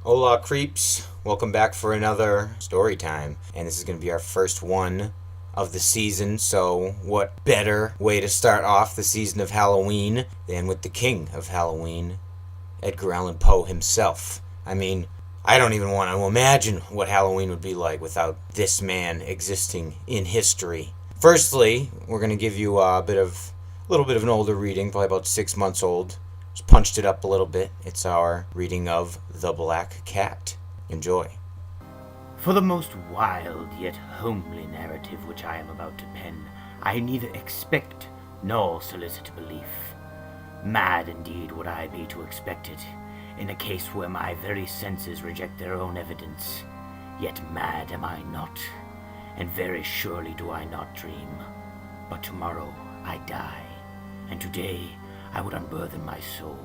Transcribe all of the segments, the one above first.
Hola, creeps. Welcome back for another story time. And this is going to be our first one of the season, so what better way to start off the season of Halloween than with the king of Halloween, Edgar Allan Poe himself. I mean, I don't even want to imagine what Halloween would be like without this man existing in history. Firstly, we're going to give you a little bit of an older reading, probably about 6 months old. Just punched it up a little bit. It's our reading of The Black Cat. Enjoy. For the most wild yet homely narrative which I am about to pen, I neither expect nor solicit belief. Mad indeed would I be to expect it, in a case where my very senses reject their own evidence. Yet mad am I not, and very surely do I not dream. But tomorrow I die, and today I would unburthen my soul.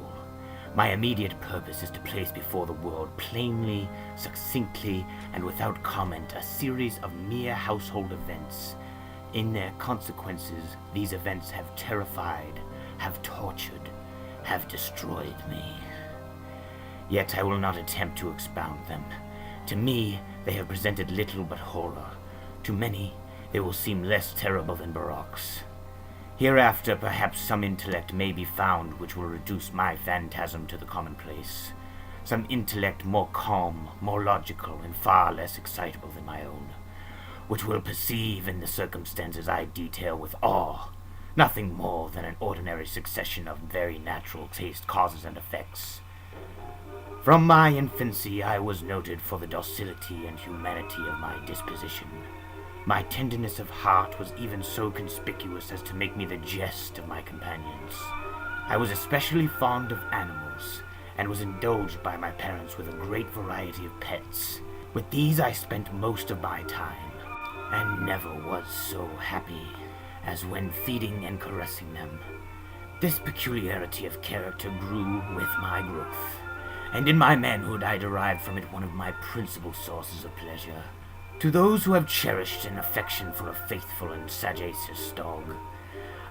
My immediate purpose is to place before the world plainly, succinctly, and without comment a series of mere household events. In their consequences, these events have terrified, have tortured, have destroyed me. Yet I will not attempt to expound them. To me, they have presented little but horror. To many, they will seem less terrible than barroques. Hereafter, perhaps some intellect may be found which will reduce my phantasm to the commonplace. Some intellect more calm, more logical, and far less excitable than my own, which will perceive in the circumstances I detail with awe nothing more than an ordinary succession of very natural taste causes and effects. From my infancy I was noted for the docility and humanity of my disposition. My tenderness of heart was even so conspicuous as to make me the jest of my companions. I was especially fond of animals, and was indulged by my parents with a great variety of pets. With these I spent most of my time, and never was so happy as when feeding and caressing them. This peculiarity of character grew with my growth, and in my manhood I derived from it one of my principal sources of pleasure. To those who have cherished an affection for a faithful and sagacious dog,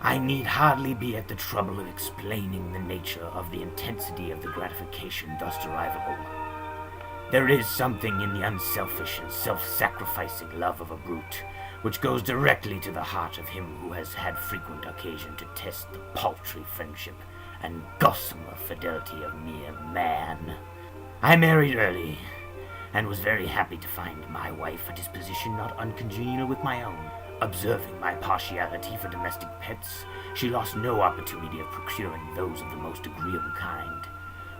I need hardly be at the trouble of explaining the nature of the intensity of the gratification thus derivable. There is something in the unselfish and self-sacrificing love of a brute which goes directly to the heart of him who has had frequent occasion to test the paltry friendship and gossamer fidelity of mere man. I married early, and was very happy to find my wife a disposition not uncongenial with my own. Observing my partiality for domestic pets, she lost no opportunity of procuring those of the most agreeable kind.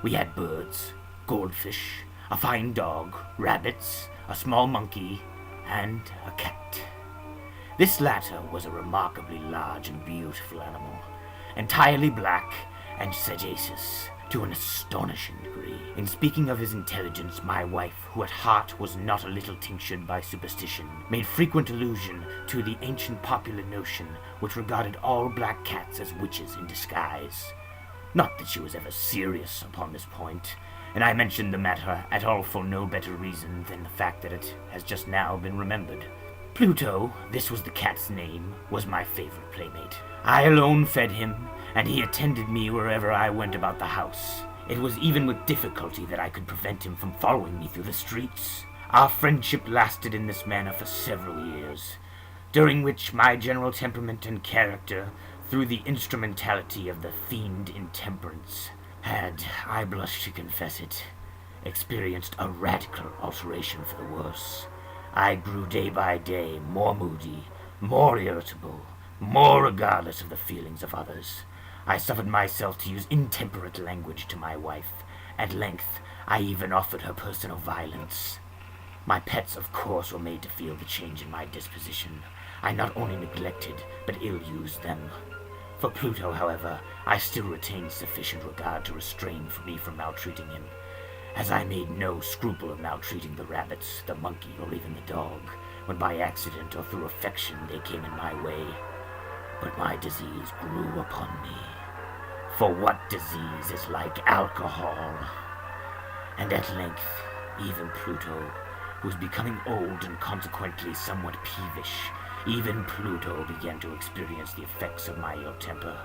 We had birds, goldfish, a fine dog, rabbits, a small monkey, and a cat. This latter was a remarkably large and beautiful animal, entirely black and sagacious to an astonishing degree. In speaking of his intelligence, my wife, who at heart was not a little tinctured by superstition, made frequent allusion to the ancient popular notion which regarded all black cats as witches in disguise. Not that she was ever serious upon this point, and I mentioned the matter at all for no better reason than the fact that it has just now been remembered. Pluto, this was the cat's name, was my favorite playmate. I alone fed him, and he attended me wherever I went about the house. It was even with difficulty that I could prevent him from following me through the streets. Our friendship lasted in this manner for several years, during which my general temperament and character, through the instrumentality of the fiend intemperance, had, I blush to confess it, experienced a radical alteration for the worse. I grew day by day more moody, more irritable, more regardless of the feelings of others. I suffered myself to use intemperate language to my wife. At length, I even offered her personal violence. My pets, of course, were made to feel the change in my disposition. I not only neglected, but ill-used them. For Pluto, however, I still retained sufficient regard to restrain me from maltreating him, as I made no scruple of maltreating the rabbits, the monkey, or even the dog, when by accident or through affection they came in my way. But my disease grew upon me. For what disease is like alcohol? And at length, even Pluto, who was becoming old and consequently somewhat peevish, even Pluto began to experience the effects of my ill temper.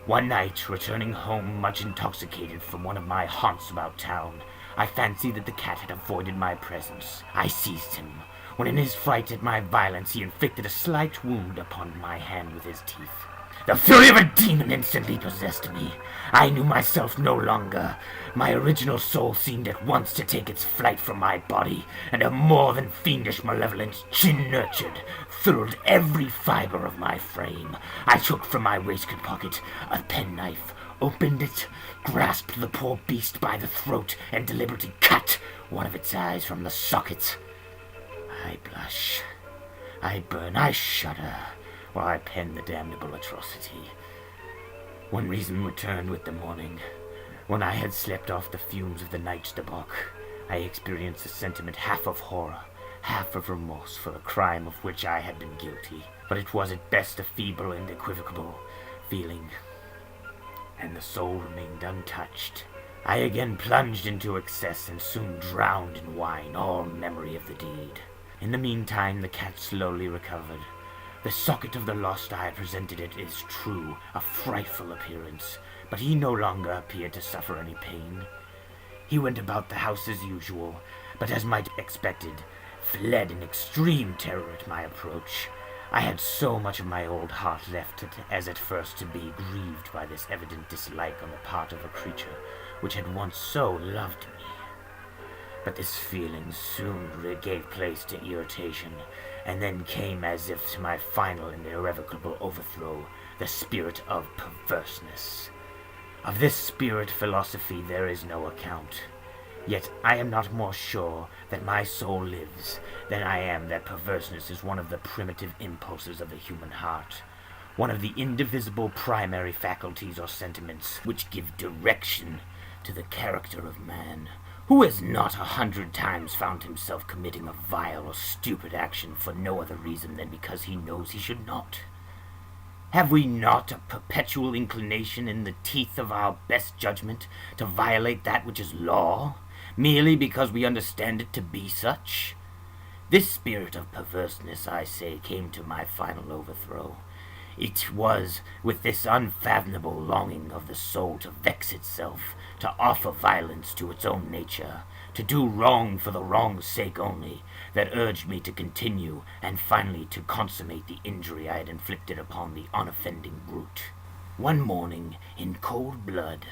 One night, returning home much intoxicated from one of my haunts about town, I fancied that the cat had avoided my presence. I seized him, when in his fright at my violence he inflicted a slight wound upon my hand with his teeth. The fury of a demon instantly possessed me. I knew myself no longer. My original soul seemed at once to take its flight from my body, and a more than fiendish malevolence, chin-nurtured, thrilled every fiber of my frame. I took from my waistcoat pocket a penknife, opened it, grasped the poor beast by the throat, and deliberately cut one of its eyes from the socket. I blush, I burn, I shudder, while I pen the damnable atrocity. When reason returned with the morning, when I had slept off the fumes of the night's debauch, I experienced a sentiment half of horror, half of remorse for the crime of which I had been guilty. But it was at best a feeble and equivocal feeling, and the soul remained untouched. I again plunged into excess and soon drowned in wine all memory of the deed. In the meantime, the cat slowly recovered. The socket of the lost eye presented, it is true, a frightful appearance, but he no longer appeared to suffer any pain. He went about the house as usual, but as might be expected, fled in extreme terror at my approach. I had so much of my old heart left as at first to be grieved by this evident dislike on the part of a creature which had once so loved me. But this feeling soon gave place to irritation, and then came, as if to my final and irrevocable overthrow, the spirit of perverseness. Of this spirit philosophy there is no account. Yet I am not more sure that my soul lives than I am that perverseness is one of the primitive impulses of the human heart, one of the indivisible primary faculties or sentiments which give direction to the character of man. Who has not 100 times found himself committing a vile or stupid action for no other reason than because he knows he should not? Have we not a perpetual inclination in the teeth of our best judgment to violate that which is law, merely because we understand it to be such? This spirit of perverseness, I say, came to my final overthrow. It was with this unfathomable longing of the soul to vex itself, to offer violence to its own nature, to do wrong for the wrong's sake only, that urged me to continue and finally to consummate the injury I had inflicted upon the unoffending brute. One morning, in cold blood,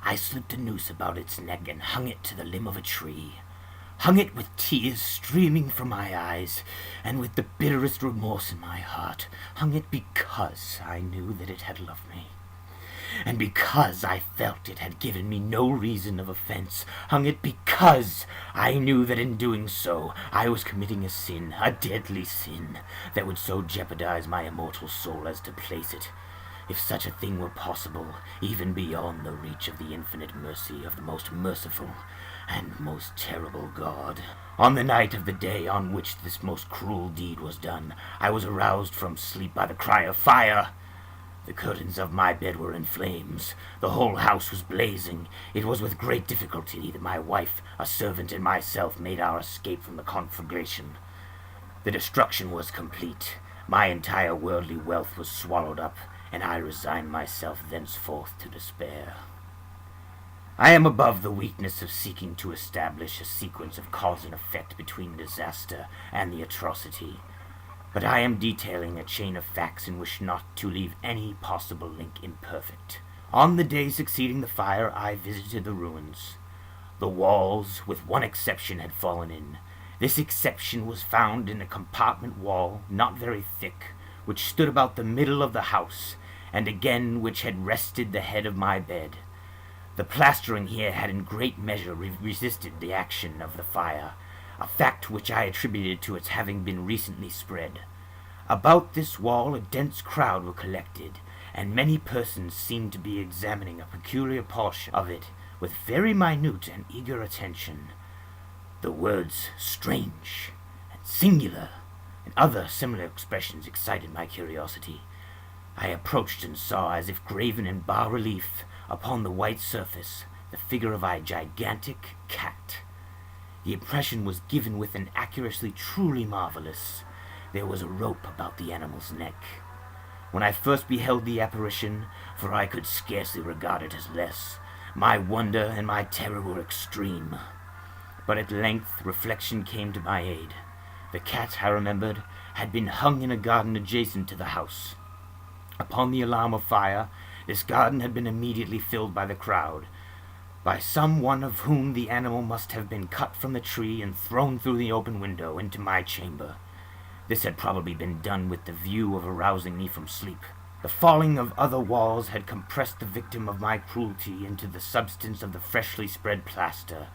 I slipped a noose about its neck and hung it to the limb of a tree. Hung it with tears streaming from my eyes, and with the bitterest remorse in my heart. Hung it because I knew that it had loved me, and because I felt it had given me no reason of offense. Hung it because I knew that in doing so I was committing a sin, a deadly sin, that would so jeopardize my immortal soul as to place it, if such a thing were possible, even beyond the reach of the infinite mercy of the most merciful and most terrible God. On the night of the day on which this most cruel deed was done, I was aroused from sleep by the cry of fire. The curtains of my bed were in flames. The whole house was blazing. It was with great difficulty that my wife, a servant, and myself made our escape from the conflagration. The destruction was complete. My entire worldly wealth was swallowed up, and I resigned myself thenceforth to despair. I am above the weakness of seeking to establish a sequence of cause and effect between disaster and the atrocity, but I am detailing a chain of facts and wish not to leave any possible link imperfect. On the day succeeding the fire, I visited the ruins. The walls, with one exception, had fallen in. This exception was found in a compartment wall, not very thick, which stood about the middle of the house, and again which had rested the head of my bed. The plastering here had in great measure resisted the action of the fire, a fact which I attributed to its having been recently spread. About this wall a dense crowd were collected, and many persons seemed to be examining a peculiar portion of it with very minute and eager attention. The words "strange" and "singular" and other similar expressions excited my curiosity. I approached and saw, as if graven in bas-relief upon the white surface, the figure of a gigantic cat. The impression was given with an accuracy truly marvelous. There was a rope about the animal's neck. When I first beheld the apparition, for I could scarcely regard it as less, my wonder and my terror were extreme. But at length reflection came to my aid. The cat, I remembered, had been hung in a garden adjacent to the house. Upon the alarm of fire, this garden had been immediately filled by the crowd, by some one of whom the animal must have been cut from the tree and thrown through the open window into my chamber. This had probably been done with the view of arousing me from sleep. The falling of other walls had compressed the victim of my cruelty into the substance of the freshly spread plaster,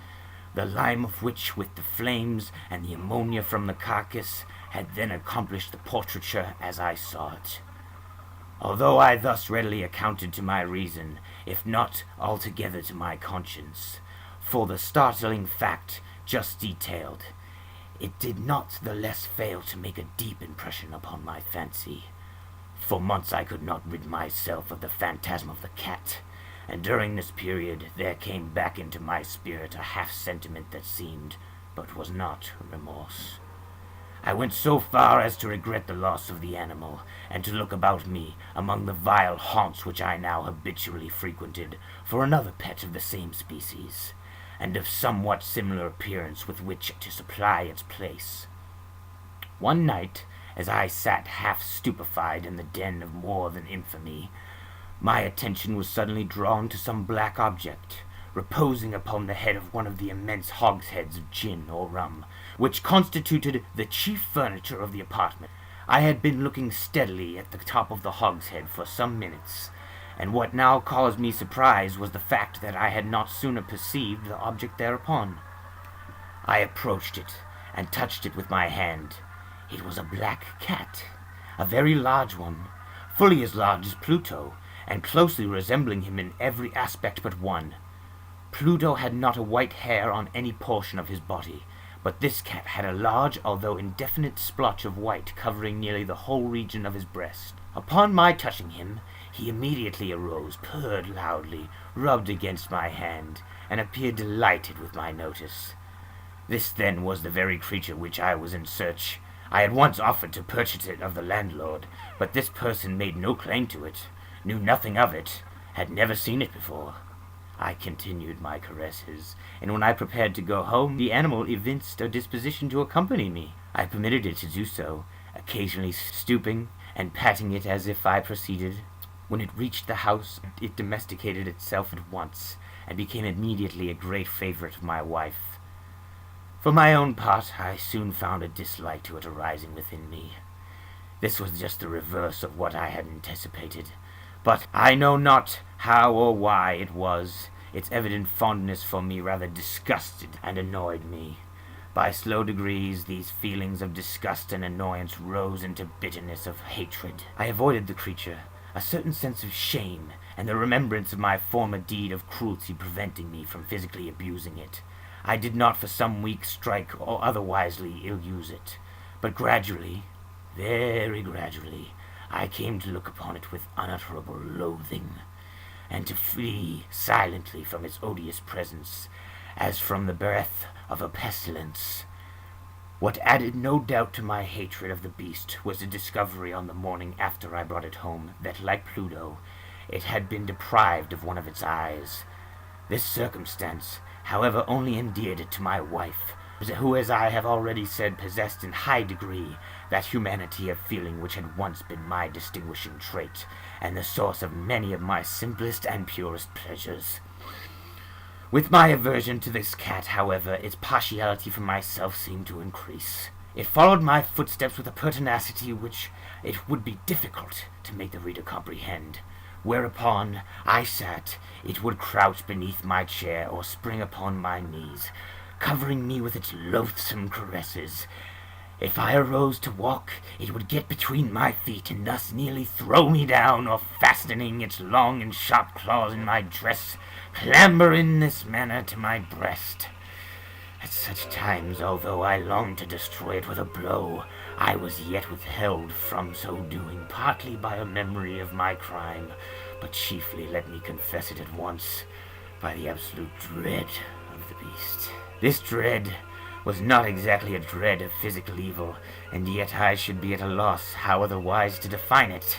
the lime of which, with the flames and the ammonia from the carcass, had then accomplished the portraiture as I saw it. Although I thus readily accounted to my reason, if not altogether to my conscience, for the startling fact just detailed, it did not the less fail to make a deep impression upon my fancy. For months I could not rid myself of the phantasm of the cat, and during this period there came back into my spirit a half-sentiment that seemed, but was not, remorse. I went so far as to regret the loss of the animal, and to look about me, among the vile haunts which I now habitually frequented, for another pet of the same species, and of somewhat similar appearance with which to supply its place. One night, as I sat half stupefied in the den of more than infamy, my attention was suddenly drawn to some black object, reposing upon the head of one of the immense hogsheads of gin or rum, which constituted the chief furniture of the apartment. I had been looking steadily at the top of the hogshead for some minutes, and what now caused me surprise was the fact that I had not sooner perceived the object thereupon. I approached it, and touched it with my hand. It was a black cat, a very large one, fully as large as Pluto, and closely resembling him in every aspect but one. Pluto had not a white hair on any portion of his body, but this cat had a large, although indefinite, splotch of white covering nearly the whole region of his breast. Upon my touching him, he immediately arose, purred loudly, rubbed against my hand, and appeared delighted with my notice. This, then, was the very creature which I was in search. I had once offered to purchase it of the landlord, but this person made no claim to it, knew nothing of it, had never seen it before. I continued my caresses, and when I prepared to go home, the animal evinced a disposition to accompany me. I permitted it to do so, occasionally stooping and patting it as if I proceeded. When it reached the house, it domesticated itself at once, and became immediately a great favorite of my wife. For my own part, I soon found a dislike to it arising within me. This was just the reverse of what I had anticipated, but I know not how or why it was. Its evident fondness for me rather disgusted and annoyed me. By slow degrees, these feelings of disgust and annoyance rose into bitterness of hatred. I avoided the creature, a certain sense of shame, and the remembrance of my former deed of cruelty preventing me from physically abusing it. I did not for some weeks strike or otherwisely ill-use it, but gradually, very gradually, I came to look upon it with unutterable loathing, and to flee silently from its odious presence, as from the breath of a pestilence. What added no doubt to my hatred of the beast was the discovery on the morning after I brought it home that, like Pluto, it had been deprived of one of its eyes. This circumstance, however, only endeared it to my wife, who, as I have already said, possessed in high degree that humanity of feeling which had once been my distinguishing trait, and the source of many of my simplest and purest pleasures. With my aversion to this cat, however, its partiality for myself seemed to increase. It followed my footsteps with a pertinacity which it would be difficult to make the reader comprehend. Whereupon I sat, it would crouch beneath my chair or spring upon my knees, covering me with its loathsome caresses. If I arose to walk, it would get between my feet and thus nearly throw me down, or fastening its long and sharp claws in my dress, clamber in this manner to my breast. At such times, although I longed to destroy it with a blow, I was yet withheld from so doing, partly by a memory of my crime, but chiefly, let me confess it at once, by the absolute dread of the beast. This dread was not exactly a dread of physical evil, and yet I should be at a loss how otherwise to define it.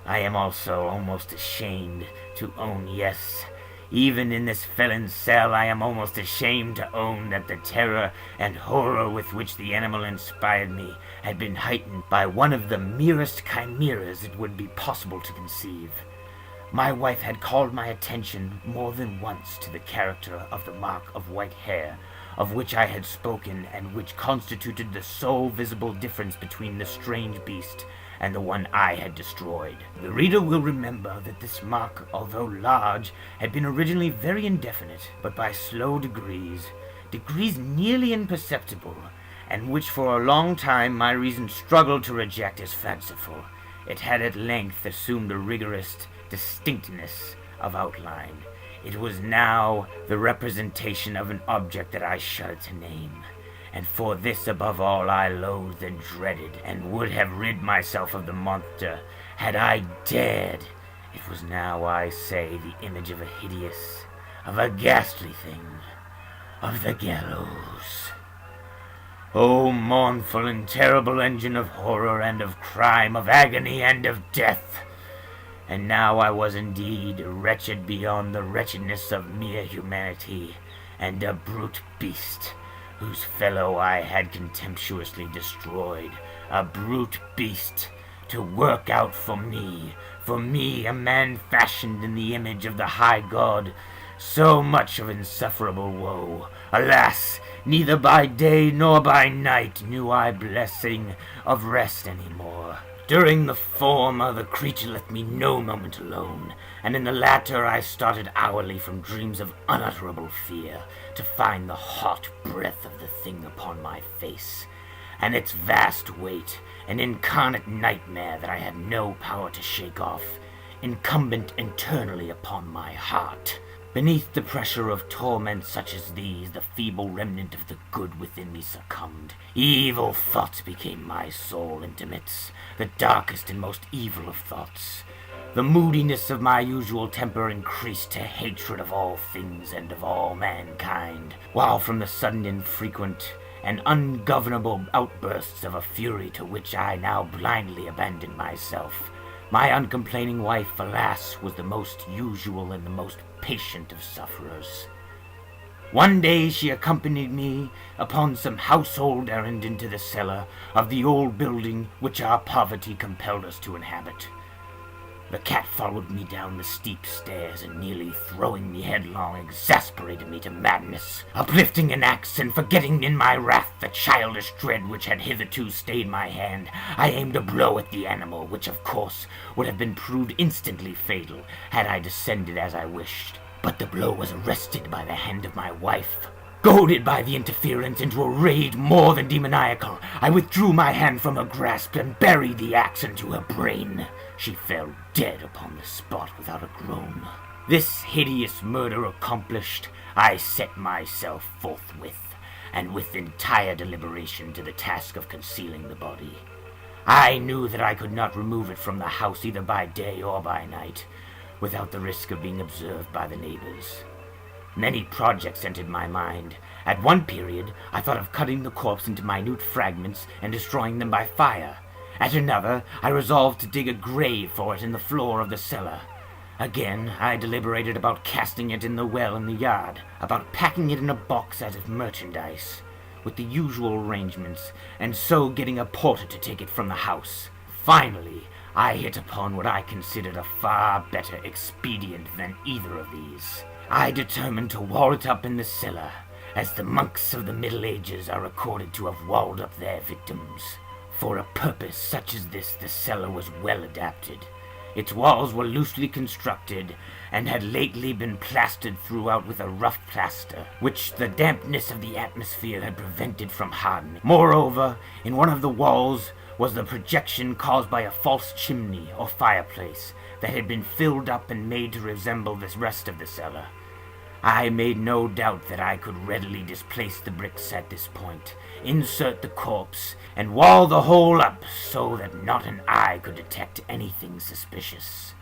I am also almost ashamed to own, yes, Even in this felon's cell, I am almost ashamed to own that the terror and horror with which the animal inspired me had been heightened by one of the merest chimeras it would be possible to conceive. My wife had called my attention more than once to the character of the mark of white hair, of which I had spoken, and which constituted the sole visible difference between the strange beast and the one I had destroyed. The reader will remember that this mark, although large, had been originally very indefinite, but by slow degrees nearly imperceptible, and which for a long time my reason struggled to reject as fanciful, it had at length assumed a rigorous distinctness of outline. It was now the representation of an object that I shuddered to name, and for this above all I loathed and dreaded, and would have rid myself of the monster had I dared. It was now, I say, the image of a hideous, of a ghastly thing, of the gallows. O mournful and terrible engine of horror and of crime, of agony and of death! And now I was indeed wretched beyond the wretchedness of mere humanity, and a brute beast, whose fellow I had contemptuously destroyed, a brute beast, to work out for me, a man fashioned in the image of the high God, so much of insufferable woe. Alas, neither by day nor by night knew I blessing of rest any more. During the former, the creature left me no moment alone, and in the latter I started hourly from dreams of unutterable fear, to find the hot breath of the thing upon my face, and its vast weight, an incarnate nightmare that I had no power to shake off, incumbent internally upon my heart. Beneath the pressure of torments such as these, the feeble remnant of the good within me succumbed. Evil thoughts became my sole intimates, the darkest and most evil of thoughts. The moodiness of my usual temper increased to hatred of all things and of all mankind, while from the sudden infrequent and ungovernable outbursts of a fury to which I now blindly abandoned myself, my uncomplaining wife, alas, was the most usual and the most patient of sufferers. One day she accompanied me upon some household errand into the cellar of the old building which our poverty compelled us to inhabit. The cat followed me down the steep stairs, and nearly throwing me headlong exasperated me to madness. Uplifting an axe and forgetting in my wrath the childish dread which had hitherto stayed my hand, I aimed a blow at the animal, which of course would have been proved instantly fatal had I descended as I wished. But the blow was arrested by the hand of my wife. Goaded by the interference into a rage more than demoniacal, I withdrew my hand from her grasp and buried the axe into her brain. She fell dead upon the spot without a groan. This hideous murder accomplished, I set myself forthwith, and with entire deliberation, to the task of concealing the body. I knew that I could not remove it from the house either by day or by night, without the risk of being observed by the neighbors. Many projects entered my mind. At one period, I thought of cutting the corpse into minute fragments and destroying them by fire. At another, I resolved to dig a grave for it in the floor of the cellar. Again, I deliberated about casting it in the well in the yard, about packing it in a box as if merchandise, with the usual arrangements, and so getting a porter to take it from the house. Finally, I hit upon what I considered a far better expedient than either of these. I determined to wall it up in the cellar, as the monks of the Middle Ages are recorded to have walled up their victims. For a purpose such as this, the cellar was well adapted. Its walls were loosely constructed, and had lately been plastered throughout with a rough plaster, which the dampness of the atmosphere had prevented from hardening. Moreover, in one of the walls was the projection caused by a false chimney or fireplace that had been filled up and made to resemble the rest of the cellar. I made no doubt that I could readily displace the bricks at this point, insert the corpse, and wall the whole up so that not an eye could detect anything suspicious.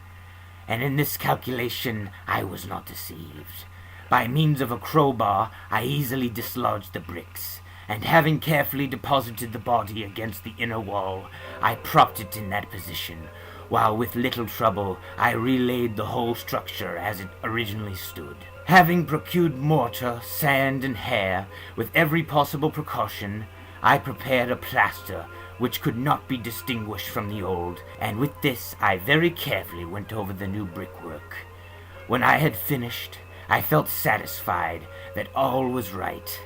And in this calculation I was not deceived. By means of a crowbar I easily dislodged the bricks, and having carefully deposited the body against the inner wall, I propped it in that position, while with little trouble I relaid the whole structure as it originally stood. Having procured mortar, sand, and hair, with every possible precaution, I prepared a plaster which could not be distinguished from the old, and with this I very carefully went over the new brickwork. When I had finished, I felt satisfied that all was right.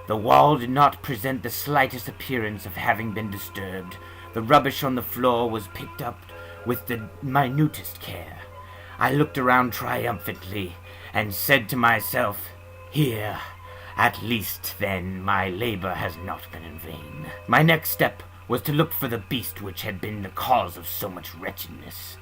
The wall did not present the slightest appearance of having been disturbed. The rubbish on the floor was picked up with the minutest care. I looked around triumphantly and said to myself, "Here, at least then, my labor has not been in vain." My next step was to look for the beast which had been the cause of so much wretchedness,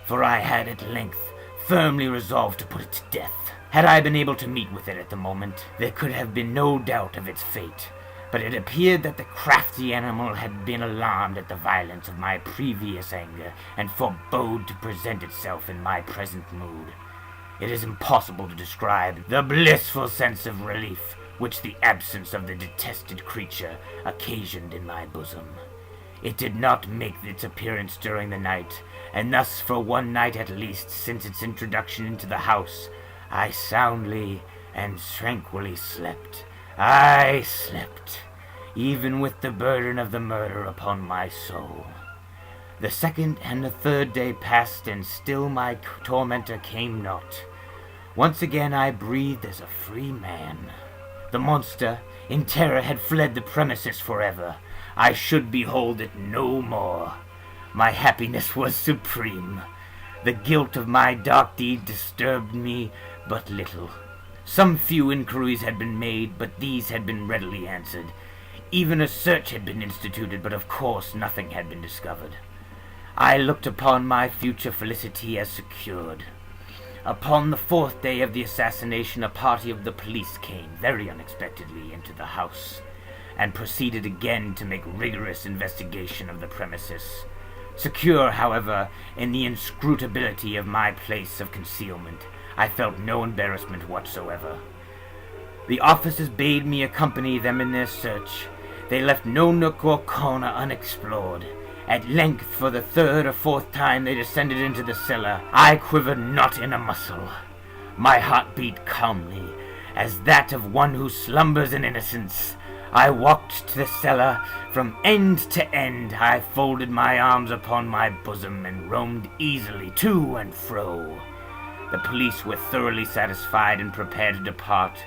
for I had at length firmly resolved to put it to death. Had I been able to meet with it at the moment, there could have been no doubt of its fate, but it appeared that the crafty animal had been alarmed at the violence of my previous anger, and forebode to present itself in my present mood. It is impossible to describe the blissful sense of relief which the absence of the detested creature occasioned in my bosom. It did not make its appearance during the night, and thus for one night at least since its introduction into the house, I soundly and tranquilly slept. I slept, even with the burden of the murder upon my soul. The second and the third day passed, and still my tormentor came not. Once again I breathed as a free man. The monster, in terror, had fled the premises forever. I should behold it no more. My happiness was supreme. The guilt of my dark deed disturbed me but little. Some few inquiries had been made, but these had been readily answered. Even a search had been instituted, but of course nothing had been discovered. I looked upon my future felicity as secured. Upon the fourth day of the assassination, a party of the police came, very unexpectedly, into the house, and proceeded again to make rigorous investigation of the premises. Secure, however, in the inscrutability of my place of concealment, I felt no embarrassment whatsoever. The officers bade me accompany them in their search. They left no nook or corner unexplored. At length, for the third or fourth time, they descended into the cellar. I quivered not in a muscle. My heart beat calmly, as that of one who slumbers in innocence. I walked to the cellar from end to end. I folded my arms upon my bosom and roamed easily to and fro. The police were thoroughly satisfied and prepared to depart.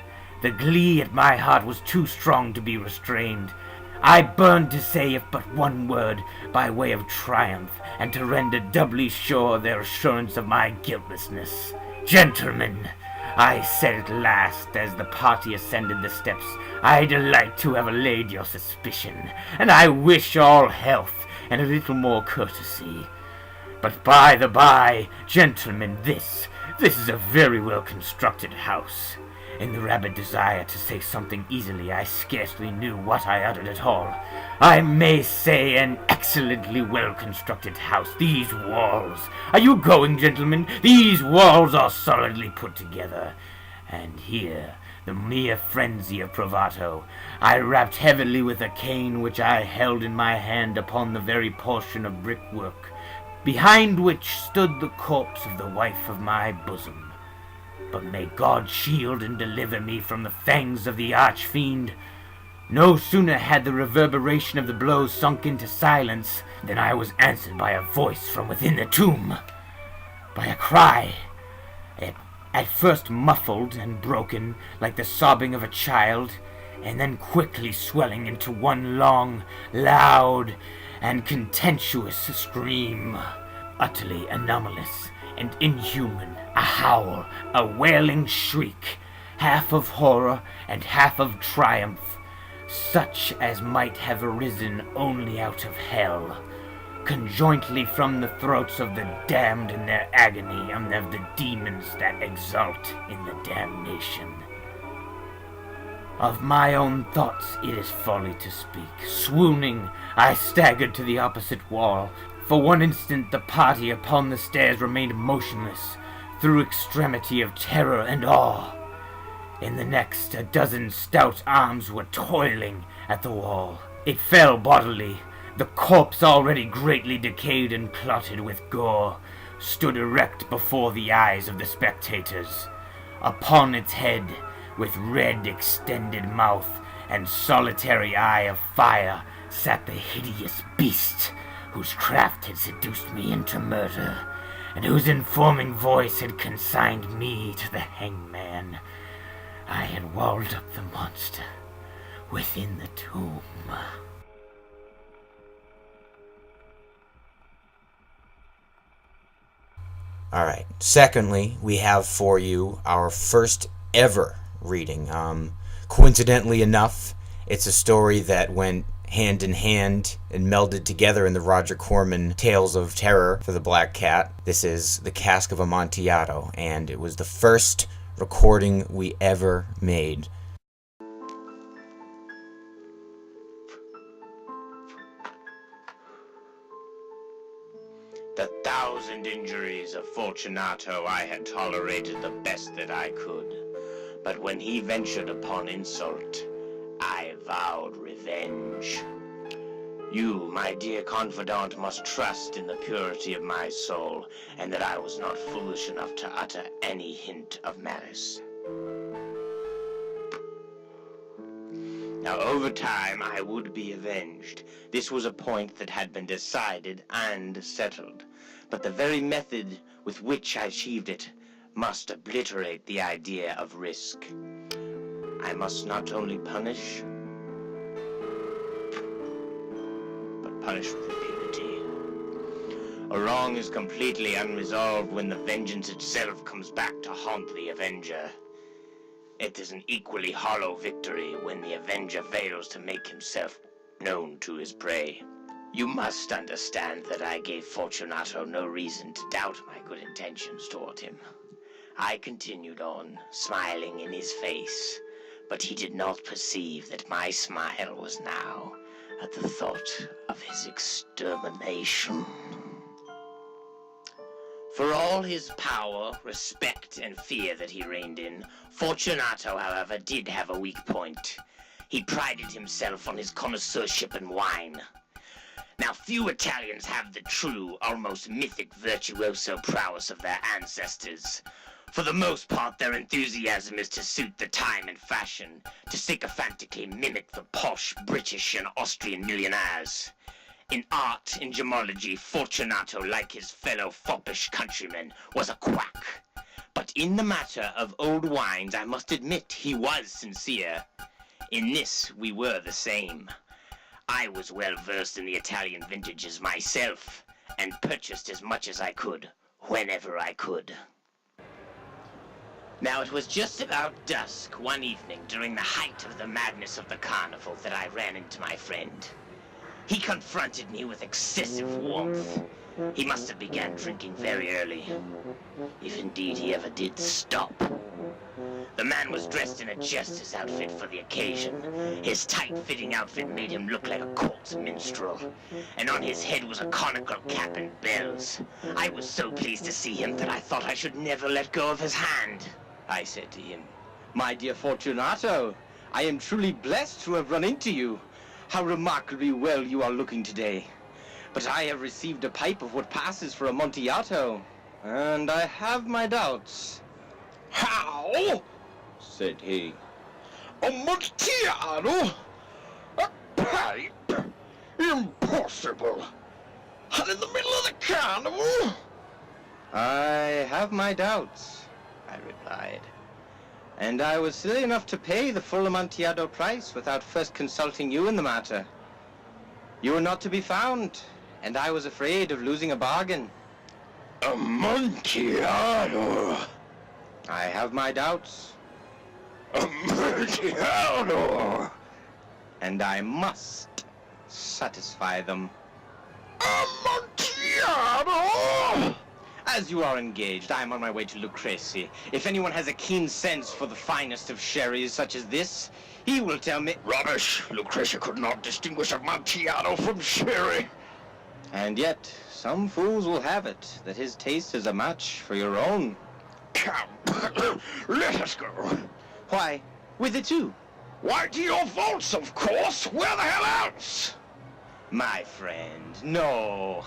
The glee at my heart was too strong to be restrained. I burned to say if but one word by way of triumph, and to render doubly sure their assurance of my guiltlessness. "Gentlemen," I said at last, as the party ascended the steps, "I delight to have allayed your suspicion, and I wish all health and a little more courtesy. But by the by, gentlemen, this is a very well-constructed house." In the rabid desire to say something easily, I scarcely knew what I uttered at all. "I may say an excellently well-constructed house. These walls— are you going, gentlemen? These walls are solidly put together." And here, the mere frenzy of bravado, I rapped heavily with a cane which I held in my hand upon the very portion of brickwork, behind which stood the corpse of the wife of my bosom. But may God shield and deliver me from the fangs of the arch-fiend. No sooner had the reverberation of the blows sunk into silence than I was answered by a voice from within the tomb, by a cry, at first muffled and broken like the sobbing of a child, and then quickly swelling into one long, loud, and contemptuous scream, utterly anomalous and inhuman, a howl, a wailing shriek, half of horror and half of triumph, such as might have arisen only out of hell, conjointly from the throats of the damned in their agony, and of the demons that exult in the damnation. Of my own thoughts it is folly to speak. Swooning, I staggered to the opposite wall. For one instant the party upon the stairs remained motionless, through extremity of terror and awe. In the next, a dozen stout arms were toiling at the wall. It fell bodily. The corpse, already greatly decayed and clotted with gore, stood erect before the eyes of the spectators. Upon its head, with red extended mouth and solitary eye of fire, sat the hideous beast whose craft had seduced me into murder, and whose informing voice had consigned me to the hangman. I had walled up the monster within the tomb. All right. Secondly, we have for you our first ever reading. Coincidentally enough, it's a story that went hand in hand and melded together in the Roger Corman Tales of Terror for the Black Cat. This is The Cask of Amontillado, and it was the first recording we ever made. The 1,000 injuries of Fortunato I had tolerated the best that I could, but when he ventured upon insult, I vowed revenge. You, my dear confidant, must trust in the purity of my soul, and that I was not foolish enough to utter any hint of malice. Now, over time, I would be avenged. This was a point that had been decided and settled. But the very method with which I achieved it must obliterate the idea of risk. I must not only punish, but punish with impunity. A wrong is completely unresolved when the vengeance itself comes back to haunt the avenger. It is an equally hollow victory when the avenger fails to make himself known to his prey. You must understand that I gave Fortunato no reason to doubt my good intentions toward him. I continued on, smiling in his face, but he did not perceive that my smile was now at the thought of his extermination. For all his power, respect, and fear that he reigned in, Fortunato, however, did have a weak point. He prided himself on his connoisseurship in wine. Now, few Italians have the true, almost mythic virtuoso prowess of their ancestors. For the most part, their enthusiasm is to suit the time and fashion, to sycophantically mimic the posh British and Austrian millionaires. In art, in gemology, Fortunato, like his fellow foppish countrymen, was a quack. But in the matter of old wines, I must admit he was sincere. In this, we were the same. I was well versed in the Italian vintages myself, and purchased as much as I could, whenever I could. Now, it was just about dusk one evening during the height of the madness of the carnival that I ran into my friend. He confronted me with excessive warmth. He must have begun drinking very early, if indeed he ever did stop. The man was dressed in a jester's outfit for the occasion. His tight-fitting outfit made him look like a court minstrel, and on his head was a conical cap and bells. I was so pleased to see him that I thought I should never let go of his hand. I said to him, "My dear Fortunato, I am truly blessed to have run into you. How remarkably well you are looking today. But I have received a pipe of what passes for Amontillado, and I have my doubts." "How?" said he. "Amontillado? A pipe? Impossible! And in the middle of the carnival?" "I have my doubts," I replied. "And I was silly enough to pay the full Amontillado price without first consulting you in the matter. You were not to be found, and I was afraid of losing a bargain." "Amontillado?" "I have my doubts." "Amontillado?" "And I must satisfy them." "Amontillado?" "As you are engaged, I am on my way to Lucrezi. If anyone has a keen sense for the finest of sherries such as this, he will tell me—" "Rubbish! Lucrezia could not distinguish Amontillado from sherry." "And yet, some fools will have it that his taste is a match for your own." "Come, let us go." "Why, whither to?" "Why, to your vaults, of course. Where the hell else?" My friend, no.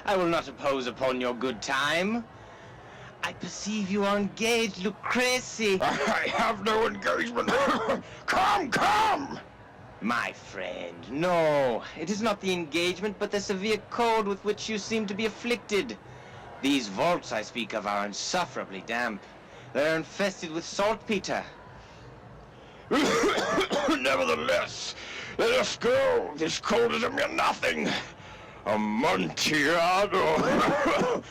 I will not impose upon your good time. I perceive you are engaged, Lucrezi. I have no engagement. Come! My friend, no. It is not the engagement, but the severe cold with which you seem to be afflicted. These vaults I speak of are insufferably damp. They are infested with saltpeter. Nevertheless, let us go. This cold is a mere nothing. Amontillado.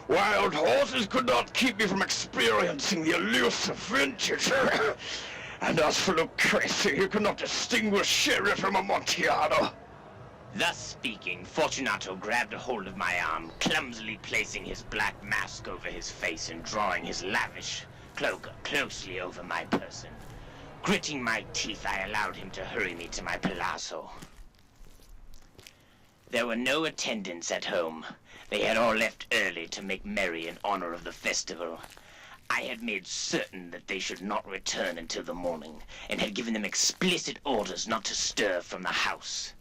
Wild horses could not keep me from experiencing the elusive vintage. And as for Lucrezi, you cannot distinguish sherry from Amontillado. Thus speaking, Fortunato grabbed a hold of my arm, clumsily placing his black mask over his face and drawing his lavish cloak closely over my person. Gritting my teeth, I allowed him to hurry me to my palazzo. There were no attendants at home. They had all left early to make merry in honor of the festival. I had made certain that they should not return until the morning, and had given them explicit orders not to stir from the house.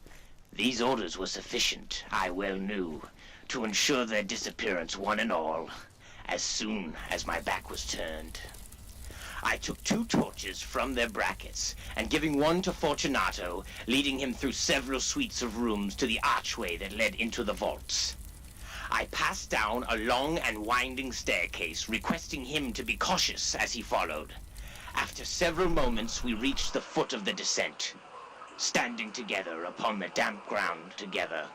These orders were sufficient, I well knew, to ensure their disappearance one and all, as soon as my back was turned. I took 2 torches from their brackets, and giving one to Fortunato, leading him through several suites of rooms to the archway that led into the vaults. I passed down a long and winding staircase, requesting him to be cautious as he followed. After several moments, we reached the foot of the descent. Standing together upon the damp ground together,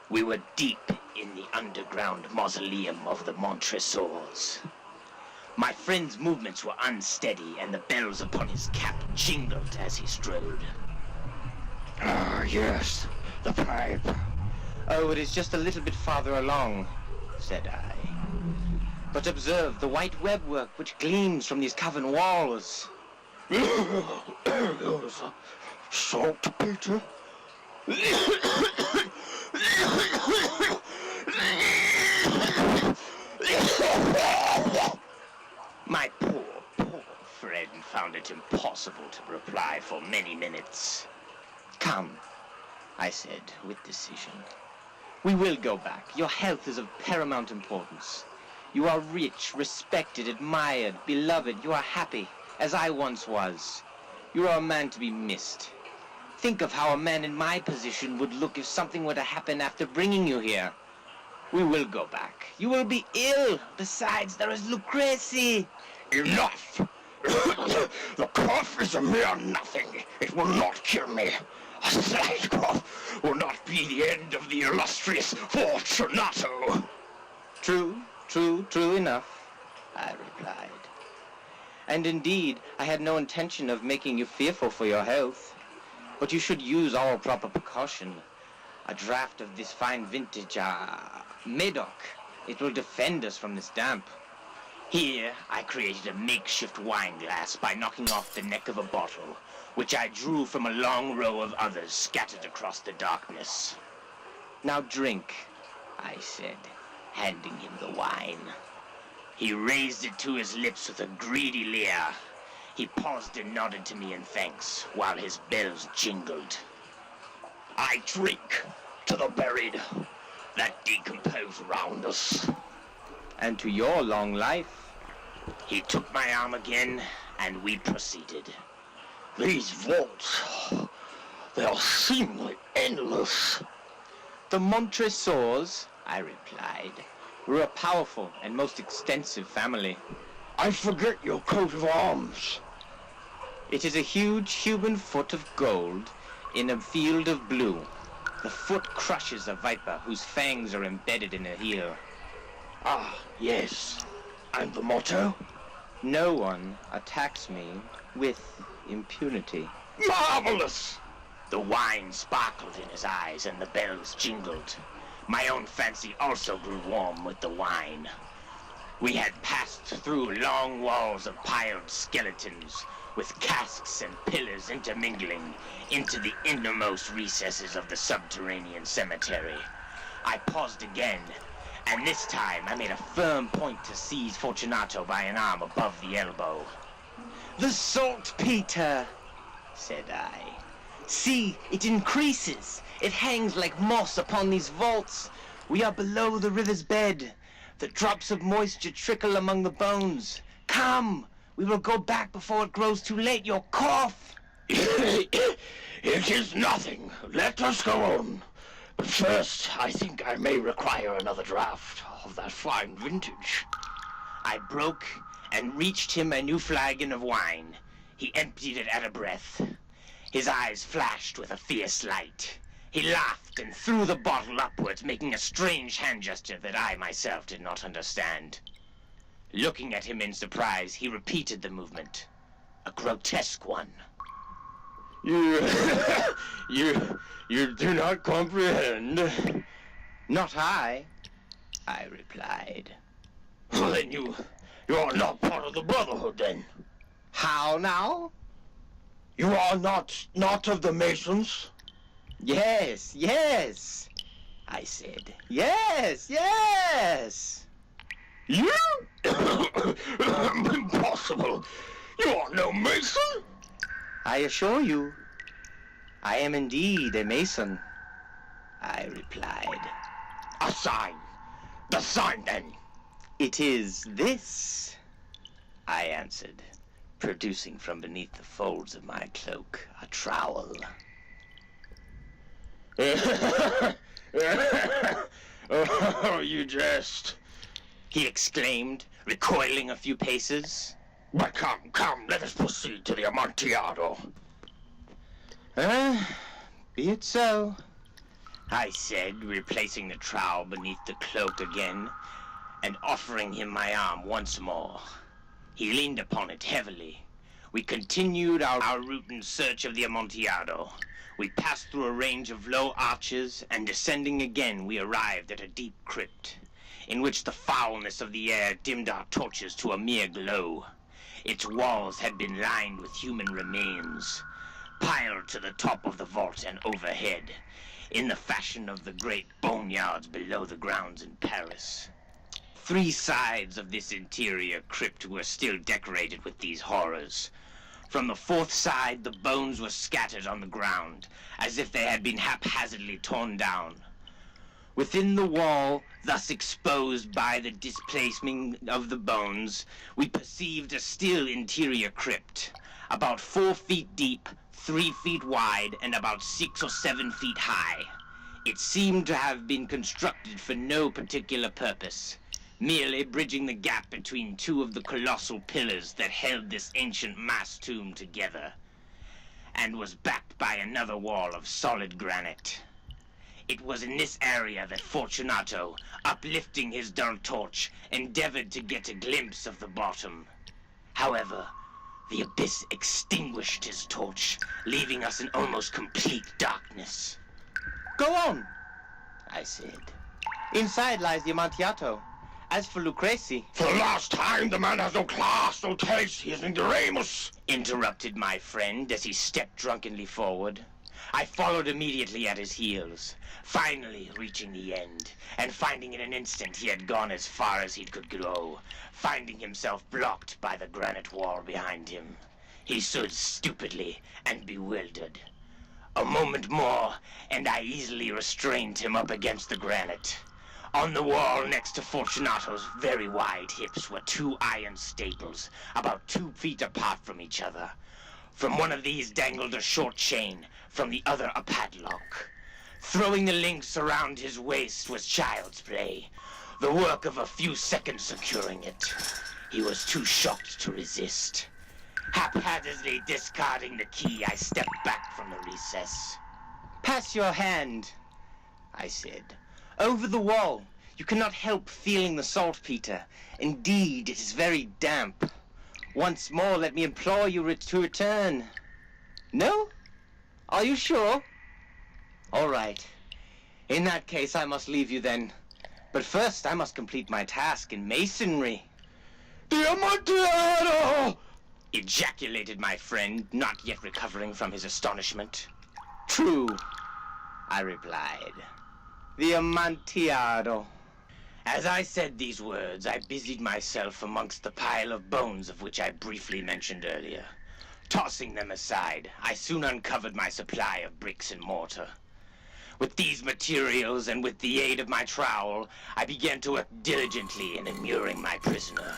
we were deep in the underground mausoleum of the Montresors. My friend's movements were unsteady, and the bells upon his cap jingled as he strode. Ah, yes, the pipe. Oh, it is just a little bit farther along, said I. But observe the white webwork which gleams from these cavern walls. Saltpeter. My poor friend found it impossible to reply for many minutes. Come, I said with decision. We will go back. Your health is of paramount importance. You are rich, respected, admired, beloved. You are happy, as I once was. You are a man to be missed. Think of how a man in my position would look if something were to happen after bringing you here. We will go back. You will be ill. Besides, there is Lucrezi. Enough! The cough is a mere nothing. It will not kill me. A slight cough will not be the end of the illustrious Fortunato. True enough, I replied. And indeed, I had no intention of making you fearful for your health. But you should use all proper precaution. A draught of this fine vintage, Medoc. It will defend us from this damp. Here, I created a makeshift wine glass by knocking off the neck of a bottle, which I drew from a long row of others scattered across the darkness. Now drink, I said, handing him the wine. He raised it to his lips with a greedy leer. He paused and nodded to me in thanks, while his bells jingled. I drink to the buried that decompose round us. And to your long life. He took my arm again, and we proceeded. These vaults, they are seemingly endless. The Montresors, I replied, were a powerful and most extensive family. I forget your coat of arms. It is a huge human foot of gold in a field of blue. The foot crushes a viper whose fangs are embedded in a heel. Ah, yes. And the motto? No one attacks me with impunity. Marvelous! The wine sparkled in his eyes and the bells jingled. My own fancy also grew warm with the wine. We had passed through long walls of piled skeletons, with casks and pillars intermingling, into the innermost recesses of the subterranean cemetery. I paused again, and this time I made a firm point to seize Fortunato by an arm above the elbow. "The saltpeter," said I. See, it increases. It hangs like moss upon these vaults. We are below the river's bed. The drops of moisture trickle among the bones. Come, we will go back before it grows too late. Your cough. It is nothing. Let us go on. But first, I think I may require another draught of that fine vintage. I broke and reached him a new flagon of wine. He emptied it at a breath. His eyes flashed with a fierce light. He laughed and threw the bottle upwards, making a strange hand gesture that I myself did not understand. Looking at him in surprise, he repeated the movement. A grotesque one. You do not comprehend. Not I replied. Well, then you are not part of the Brotherhood, then. How now? You are not of the Masons? Yes, I said. Yes. You? Impossible. You are no Mason. I assure you, I am indeed a Mason, I replied. A sign. The sign, then. It is this, I answered, producing from beneath the folds of my cloak a trowel. Oh, you jest. He exclaimed, recoiling a few paces. But come, let us proceed to the Amontillado. Be it so, I said, replacing the trowel beneath the cloak again, and offering him my arm once more. He leaned upon it heavily. We continued our route in search of the Amontillado. We passed through a range of low arches, and descending again we arrived at a deep crypt, in which the foulness of the air dimmed our torches to a mere glow. Its walls had been lined with human remains, piled to the top of the vault and overhead, in the fashion of the great boneyards below the grounds in Paris. 3 sides of this interior crypt were still decorated with these horrors. From the 4th side, the bones were scattered on the ground, as if they had been haphazardly torn down. Within the wall, thus exposed by the displacement of the bones, we perceived a still interior crypt, about 4 feet deep, 3 feet wide, and about 6 or 7 feet high. It seemed to have been constructed for no particular purpose, merely bridging the gap between 2 of the colossal pillars that held this ancient mass tomb together, and was backed by another wall of solid granite. It was in this area that Fortunato, uplifting his dull torch, endeavored to get a glimpse of the bottom. However, the abyss extinguished his torch, leaving us in almost complete darkness. Go on, I said. Inside lies the Amontillado. As for Lucrezi... For the last time, the man has no class, no taste. He is an ignoramus. Interrupted my friend as he stepped drunkenly forward. I followed immediately at his heels, finally reaching the end, and finding in an instant he had gone as far as he could go, finding himself blocked by the granite wall behind him. He stood stupidly and bewildered. A moment more, and I easily restrained him up against the granite. On the wall next to Fortunato's very wide hips were 2 iron staples, about 2 feet apart from each other. From one of these dangled a short chain, from the other a padlock. Throwing the links around his waist was child's play, the work of a few seconds securing it. He was too shocked to resist. Haphazardly discarding the key, I stepped back from the recess. Pass your hand, I said. Over the wall. You cannot help feeling the saltpeter. Indeed, it is very damp. Once more, let me implore you to return. No? Are you sure? All right. In that case, I must leave you then. But first, I must complete my task in masonry. The Amontillado! Ejaculated my friend, not yet recovering from his astonishment. True, I replied. The Amontillado. As I said these words, I busied myself amongst the pile of bones of which I briefly mentioned earlier. Tossing them aside, I soon uncovered my supply of bricks and mortar. With these materials and with the aid of my trowel, I began to work diligently in immuring my prisoner.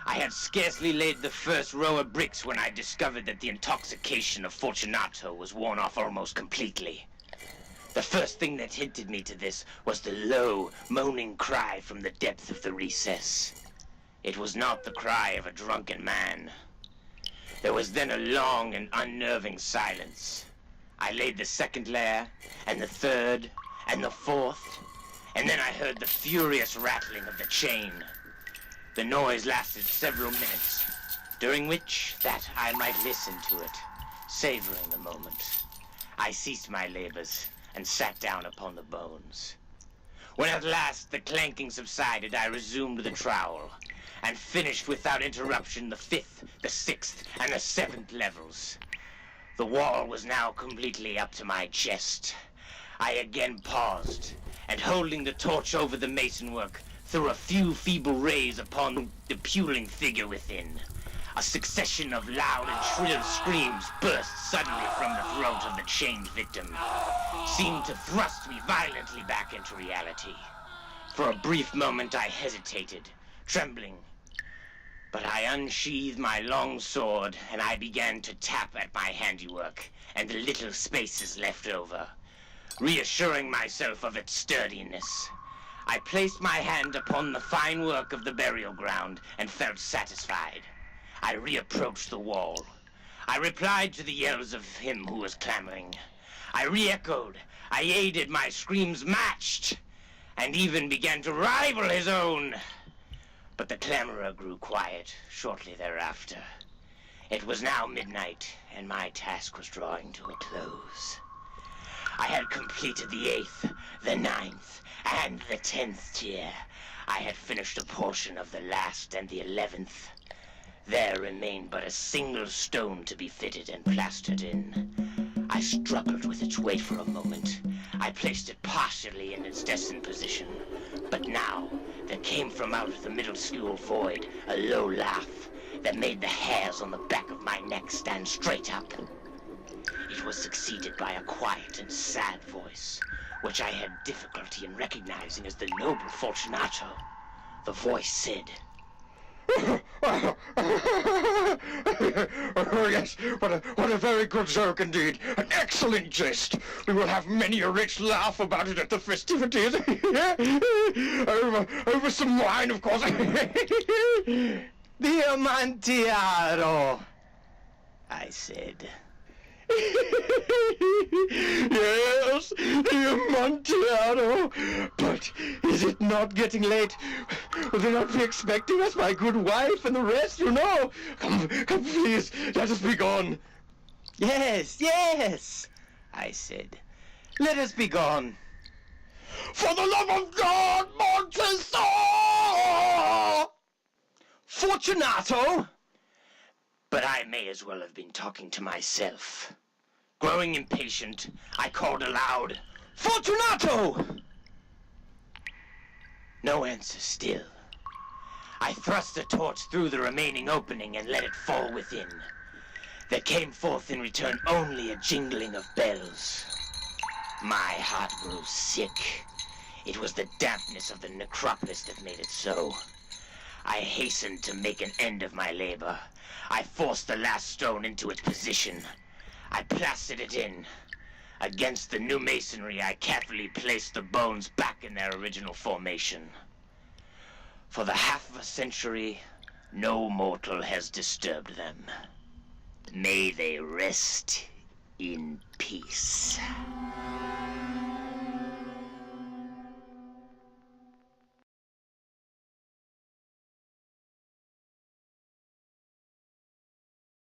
I had scarcely laid the first row of bricks when I discovered that the intoxication of Fortunato was worn off almost completely. The first thing that hinted me to this was the low, moaning cry from the depth of the recess. It was not the cry of a drunken man. There was then a long and unnerving silence. I laid the second layer, and the third, and the fourth, and then I heard the furious rattling of the chain. The noise lasted several minutes, during which that I might listen to it, savoring the moment. I ceased my labors, and sat down upon the bones. When at last the clanking subsided, I resumed the trowel, and finished without interruption the 5th, the 6th, and the 7th levels. The wall was now completely up to my chest. I again paused, and holding the torch over the masonwork, threw a few feeble rays upon the puling figure within. A succession of loud and shrill screams burst suddenly from the throat of the chained victim, seemed to thrust me violently back into reality. For a brief moment I hesitated, trembling. But I unsheathed my long sword, and I began to tap at my handiwork and the little spaces left over, reassuring myself of its sturdiness. I placed my hand upon the fine work of the burial ground and felt satisfied. I reapproached the wall. I replied to the yells of him who was clamoring. I re-echoed. I aided, my screams matched, and even began to rival his own. But the clamorer grew quiet shortly thereafter. It was now midnight, and my task was drawing to a close. I had completed the 8th, the 9th, and the 10th tier. I had finished a portion of the last and the 11th. There remained but a single stone to be fitted and plastered in. I struggled with its weight for a moment. I placed it partially in its destined position, but now there came from out of the middle school void a low laugh that made the hairs on the back of my neck stand straight up. It was succeeded by a quiet and sad voice, which I had difficulty in recognizing as the noble Fortunato. The voice said, Oh, yes, what a very good joke indeed. An excellent jest. We will have many a rich laugh about it at the festivities. over some wine, of course. "The Amontillado," I said. Yes, the Amontillado. But is it not getting late? Will they not be expecting us, my good wife and the rest, you know? Come, please, let us be gone. Yes, I said. Let us be gone. For the love of God, Montesor! Fortunato! But I may as well have been talking to myself. Growing impatient, I called aloud, "Fortunato!" No answer still. I thrust the torch through the remaining opening and let it fall within. There came forth in return only a jingling of bells. My heart grew sick. It was the dampness of the necropolis that made it so. I hastened to make an end of my labor. I forced the last stone into its position. I plastered it in. Against the new masonry, I carefully placed the bones back in their original formation. For the half of a century, no mortal has disturbed them. May they rest in peace.